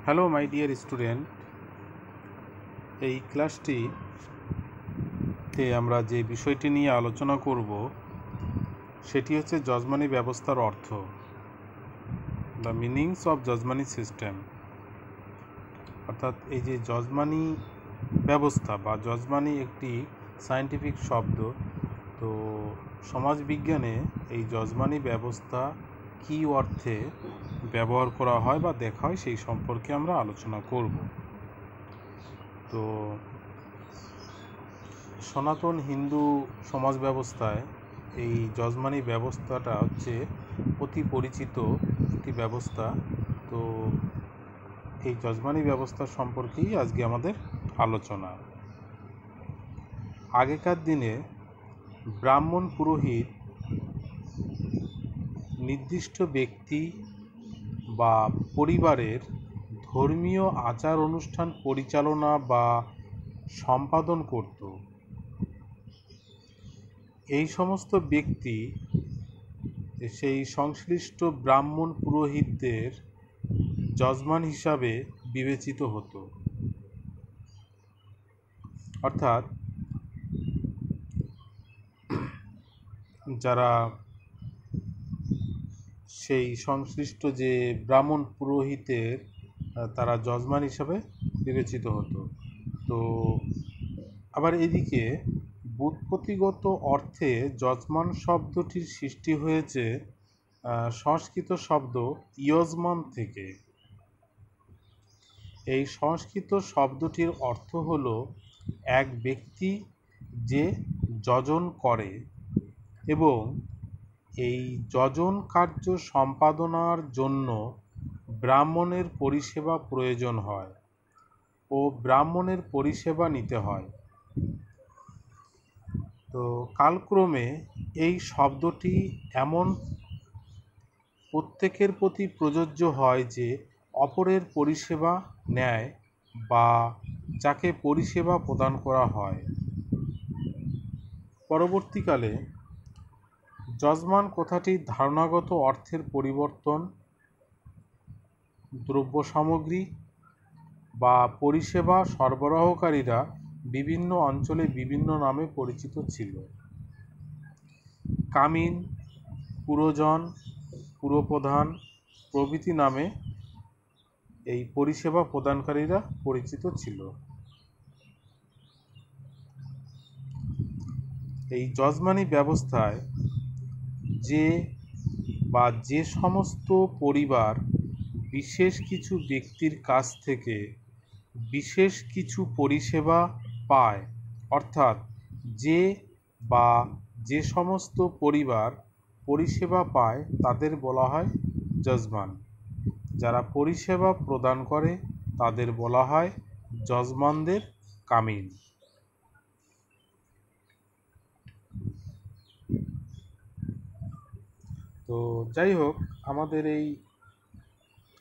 Hello my dear student, এই ক্লাসটিতে আমরা যে বিষয়টি নিয়ে আলোচনা করব সেটি হচ্ছে যজমানি ব্যবস্থার অর্থ, the meanings of jajmani system. অর্থাৎ এই যে যজমানি ব্যবস্থা বা যজমানি একটি সায়েন্টিফিক শব্দ, তো সমাজবিজ্ঞানে এই যজমানি ব্যবস্থা কী অর্থে ব্যবহার করা হয় বা দেখা হয় সেই সম্পর্কে আমরা আলোচনা করব। তো সনাতন হিন্দু সমাজ ব্যবস্থায় এই যজমানি ব্যবস্থাটা হচ্ছে অতি পরিচিত একটি ব্যবস্থা। তো এই যজমানি ব্যবস্থা সম্পর্কেই আজকে আমাদের আলোচনা। আগেকার দিনে ব্রাহ্মণ পুরোহিত নির্দিষ্ট ব্যক্তি বা পরিবারের ধর্মীয় আচার অনুষ্ঠান পরিচালনা বা সম্পাদন করত। এই সমস্ত ব্যক্তি সেই সংশ্লিষ্ট ব্রাহ্মণ পুরোহিতদের যজমান হিসাবে বিবেচিত হতো। অর্থাৎ যারা সেই সংশ্লিষ্ট যে ব্রাহ্মণ পুরোহিতের তারা যজমান হিসাবে বিবেচিত হতো। তো আবার এদিকে ব্যুৎপত্তিগত অর্থে যজমান শব্দটির সৃষ্টি হয়েছে সংস্কৃত শব্দ ইয়জমান থেকে। এই সংস্কৃত শব্দটির অর্থ হল এক ব্যক্তি যে যজন করে এবং এই যজন কার্য সম্পাদনার জন্য ব্রাহ্মণের পরিষেবা প্রয়োজন হয় ও ব্রাহ্মণের পরিষেবা নিতে হয়। তো কালক্রমে এই শব্দটি এমন প্রত্যেকের প্রতি প্রযোজ্য হয় যে অপরের পরিষেবা নেয় বা যাকে পরিষেবা প্রদান করা হয়। পরবর্তীকালে যজমান কথাটির ধারণাগত অর্থের পরিবর্তন দ্রব্য সামগ্রী বা পরিষেবা সরবরাহকারীরা বিভিন্ন অঞ্চলে বিভিন্ন নামে পরিচিত ছিল। কামিন, পুরজন, পুরপ্রধান প্রভৃতি নামে এই পরিষেবা প্রদানকারীরা পরিচিত ছিল। এই যজমানি ব্যবস্থায় যে সমস্ত পরিবার বিশেষ কিছু ব্যক্তির কাছ থেকে বিশেষ কিছু পরিষেবা পায়, অর্থাৎ যে সমস্ত পরিবার পরিষেবা পায় তাদের বলা হয় যজমান। যারা পরিষেবা প্রদান করে তাদের বলা হয় যজমানদের কামিন। তো যাই হোক, আমাদের এই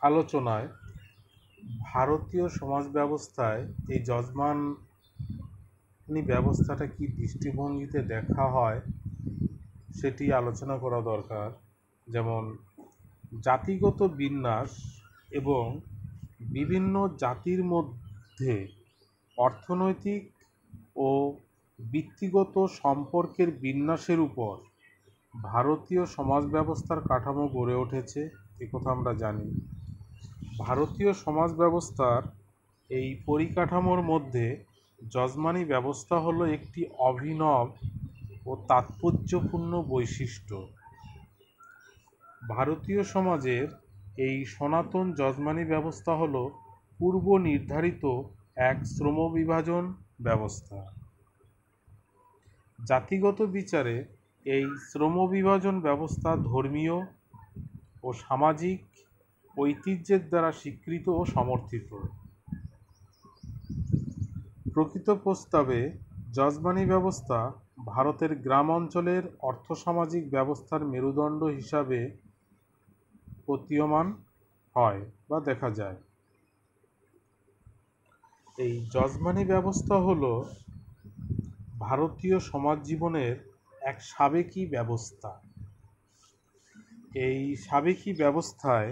আলোচনায় ভারতীয় সমাজ ব্যবস্থায় এই যজমানি ব্যবস্থাটা কি দৃষ্টিভঙ্গিতে দেখা হয় সেটি আলোচনা করা দরকার। যেমন জাতিগত বিন্যাস এবং বিভিন্ন জাতির মধ্যে অর্থনৈতিক ও বৃত্তিগত সম্পর্কের বিন্যাসের উপর ভারতীয় সমাজ ব্যবস্থার কাঠামো গড়ে উঠেছে, একথা আমরা জানি। ভারতীয় সমাজ ব্যবস্থার এই পরিকাঠামোর মধ্যে যজমানি ব্যবস্থা হলো একটি অভিনব ও তাৎপর্যপূর্ণ বৈশিষ্ট্য। ভারতীয় সমাজের এই সনাতন যজমানি ব্যবস্থা হলো পূর্ব নির্ধারিত এক শ্রমবিভাজন ব্যবস্থা। জাতিগত বিচারে এই শ্রমবিভাজন ব্যবস্থা ধর্মীয় ও সামাজিক ঐতিহ্যের দ্বারা স্বীকৃত ও সমর্থিত। প্রকৃত প্রস্তাবে যজমানি ব্যবস্থা ভারতের গ্রাম অঞ্চলের অর্থসামাজিক ব্যবস্থার মেরুদণ্ড হিসাবে প্রতীয়মান হয় বা দেখা যায়। এই যজমানি ব্যবস্থা হলো ভারতীয় সমাজ জীবনের এক সাবেকি ব্যবস্থা। এই সাবেকি ব্যবস্থায়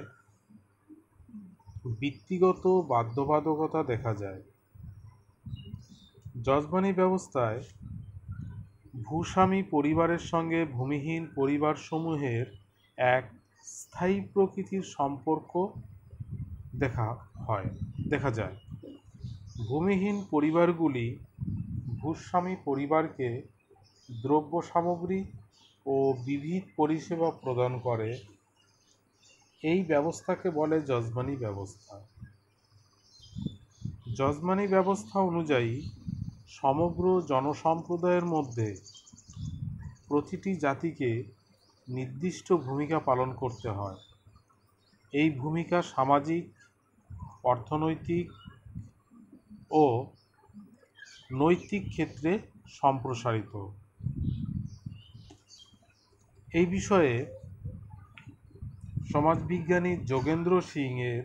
বৃত্তিগত বাধ্যবাধকতা দেখা যায়। যজমানি ব্যবস্থায় ভূস্বামী পরিবারের সঙ্গে ভূমিহীন পরিবারসমূহের এক স্থায়ী প্রকৃতির সম্পর্ক দেখা যায়। ভূমিহীন পরিবারগুলি ভূস্বামী পরিবারকে দ্রব্য সামগ্রী ও বিবিধ পরিষেবা প্রদান করে। এই ব্যবস্থাকে বলে যজমানি ব্যবস্থা। যজমানি ব্যবস্থা অনুযায়ী সমগ্র জনসম্প্রদায়ের মধ্যে প্রতিটি জাতিকে নির্দিষ্ট ভূমিকা পালন করতে হয়। এই ভূমিকা সামাজিক, অর্থনৈতিক ও নৈতিক ক্ষেত্রে সম্প্রসারিত। এই বিষয়ে সমাজবিজ্ঞানী যোগেন্দ্র সিং এর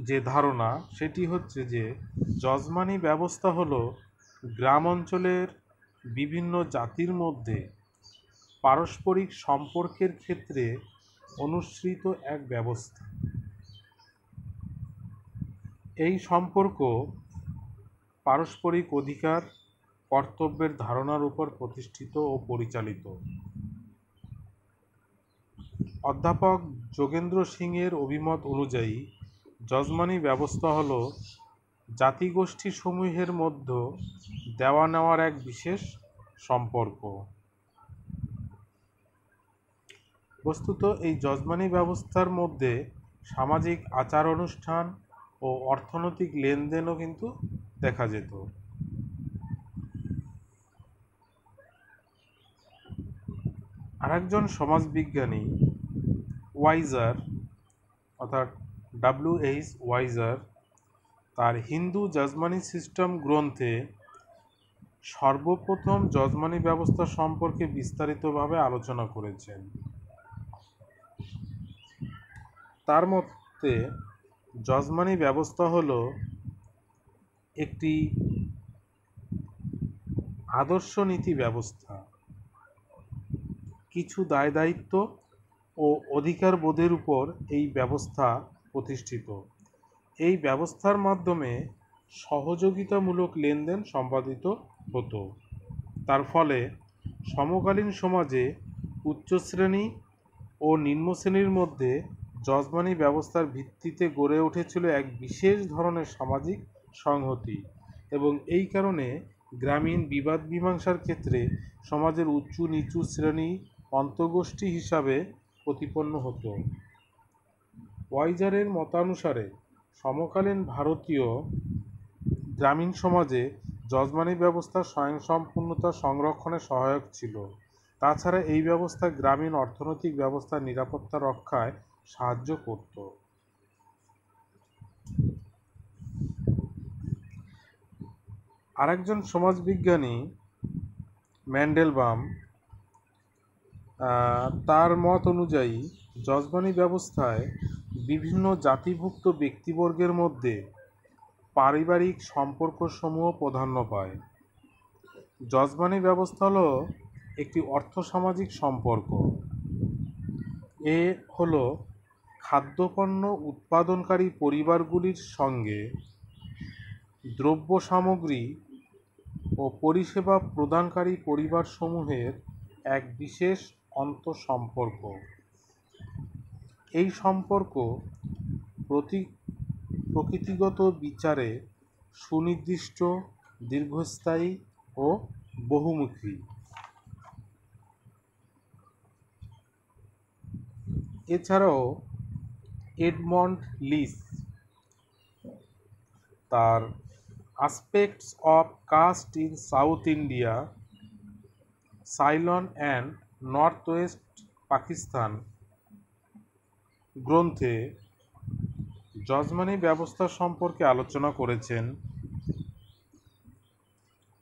যে ধারণা সেটি হচ্ছে যে যজমানি ব্যবস্থা হলো গ্রাম অঞ্চলের বিভিন্ন জাতির মধ্যে পারস্পরিক সম্পর্কের ক্ষেত্রে অনুসৃত এক ব্যবস্থা। এই সম্পর্ক পারস্পরিক অধিকার, কর্তব্যের ধারণার উপর প্রতিষ্ঠিত ও পরিচালিত। অধ্যাপক যোগেন্দ্র সিং এর অভিমত অনুযায়ী যজমানি ব্যবস্থা হল জাতিগোষ্ঠী সমূহের মধ্যে দেওয়া নেওয়ার এক বিশেষ সম্পর্ক। বস্তুত এই যজমানি ব্যবস্থার মধ্যে সামাজিক আচার অনুষ্ঠান ও অর্থনৈতিক লেনদেনও কিন্তু দেখা যেত। আরেকজন সমাজবিজ্ঞানী ওয়াইজার অর্থাৎ W.H. ওয়াইজার তার হিন্দু যজমানি সিস্টেম গ্রন্থে সর্বপ্রথম যজমানি ব্যবস্থা সম্পর্কে বিস্তারিতভাবে আলোচনা করেছেন। তার মতে যজমানি ব্যবস্থা হল একটি আদর্শ নীতি ব্যবস্থা, কিছু দায় দায়িত্ব ও অধিকার বোধের উপর এই ব্যবস্থা প্রতিষ্ঠিত। এই ব্যবস্থার মাধ্যমে সহযোগিতামূলক লেনদেন সম্পাদিত হতো। তার ফলে সমকালীন সমাজে উচ্চ শ্রেণী ও নিম্ন শ্রেণীর মধ্যে যজমানি ব্যবস্থার ভিত্তিতে গড়ে উঠেছিল এক বিশেষ ধরনের সামাজিক সংহতি, এবং এই কারণে গ্রামীণ বিবাদ মীমাংসার ক্ষেত্রে সমাজের উঁচু নিচু শ্রেণী অন্তর্গোষ্ঠী হিসাবে প্রতিপন্ন হতো। ওয়াইজারের মতানুসারে সমকালীন ভারতীয় গ্রামীণ সমাজে যজমানি ব্যবস্থা স্বয়ংসম্পূর্ণতা সংরক্ষণে সহায়ক ছিল। তাছাড়া এই ব্যবস্থা গ্রামীণ অর্থনৈতিক ব্যবস্থার নিরাপত্তা রক্ষায় সাহায্য করত। আরেকজন সমাজবিজ্ঞানী ম্যান্ডেলবাম তার মত অনুযায়ী যজমানি ব্যবস্থায় বিভিন্ন জাতিভুক্ত ব্যক্তিবর্গের মধ্যে পারিবারিক সম্পর্কসমূহ প্রাধান্য পায়। যজমানি ব্যবস্থা হলো একটি অর্থসামাজিক সম্পর্ক। এ হলো খাদ্যপণ্য উৎপাদনকারী পরিবারগুলির সঙ্গে দ্রব্য সামগ্রী ও পরিষেবা প্রদানকারী পরিবারসমূহের এক বিশেষ আন্তঃসম্পর্ক। এই সম্পর্ক প্রকৃতিগত বিচারে সুনির্দিষ্ট, দীর্ঘস্থায়ী ও বহুমুখী। এছাড়াও এডমন্ড লিস তার aspects of caste in South India, Ceylon and North West Pakistan গ্রন্থে যজমানি ব্যবস্থা সম্পর্কে আলোচনা করেছেন।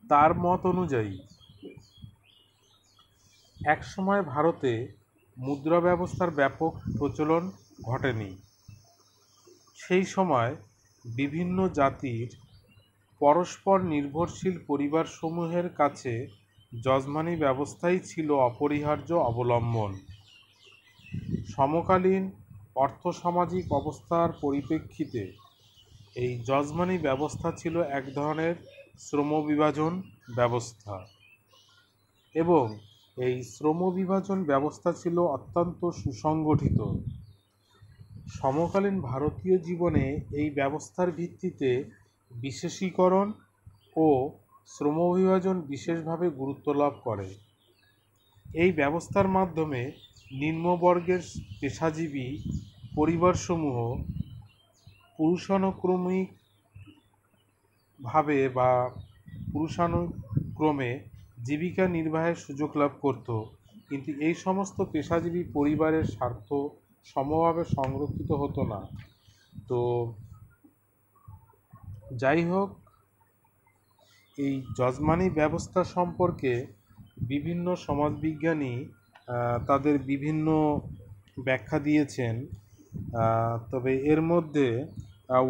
তার মত অনুযায়ী একসময় ভারতে মুদ্রা ব্যবস্থার ব্যাপক প্রচলন ঘটেনি। সেই সময় বিভিন্ন জাতির পরস্পর নির্ভরশীল পরিবারসমূহের কাছে যজমানি ব্যবস্থাই ছিল অপরিহার্য অবলম্বন। সমকালীন অর্থসামাজিক অবস্থার পরিপ্রেক্ষিতে এই যজমানি ব্যবস্থা ছিল এক ধরনের শ্রমবিভাজন ব্যবস্থা, এবং এই শ্রমবিভাজন ব্যবস্থা ছিল অত্যন্ত সুসংগঠিত। সমকালীন ভারতীয় জীবনে এই ব্যবস্থার ভিত্তিতে বিশেষীকরণ ও শ্রমবিভাজন বিশেষভাবে গুরুত্ব লাভ করে। এই ব্যবস্থার মাধ্যমে নিম্নবর্গের পেশাজীবী পরিবারসমূহ পুরুষানুক্রমে জীবিকা নির্বাহের সুযোগ লাভ করত, কিন্তু এই সমস্ত পেশাজীবী পরিবারের স্বার্থ সমভাবে সংরক্ষিত হতো না। তো যাই হোক, এই যজমানি ব্যবস্থা সম্পর্কে বিভিন্ন সমাজবিজ্ঞানী তাদের বিভিন্ন ব্যাখ্যা দিয়েছেন। তবে এর মধ্যে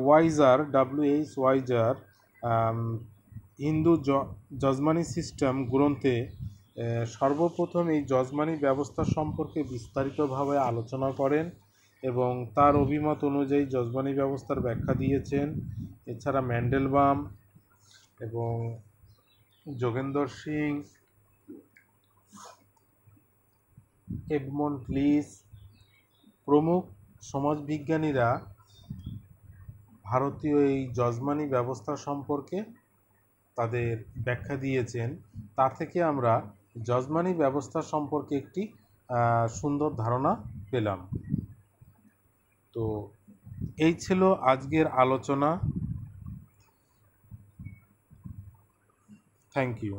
Wiser, WH Wiser Hindu jajmani system গ্রন্থে সর্বপ্রথম এই যজমানি ব্যবস্থা সম্পর্কে বিস্তারিতভাবে আলোচনা করেন এবং তার অভিমত অনুযায়ী যজমানি ব্যবস্থার ব্যাখ্যা দিয়েছেন। এছাড়া ম্যান্ডেলবাম এবং যোগেন্দর সিং, এডমন্ড লিস প্রমুখ সমাজবিজ্ঞানীরা ভারতীয় এই যজমানি ব্যবস্থা সম্পর্কে তাদের ব্যাখ্যা দিয়েছেন। তা থেকে আমরা যজমানি ব্যবস্থা সম্পর্কে একটি সুন্দর ধারণা পেলাম। তো এই ছিল আজকের আলোচনা। Thank you.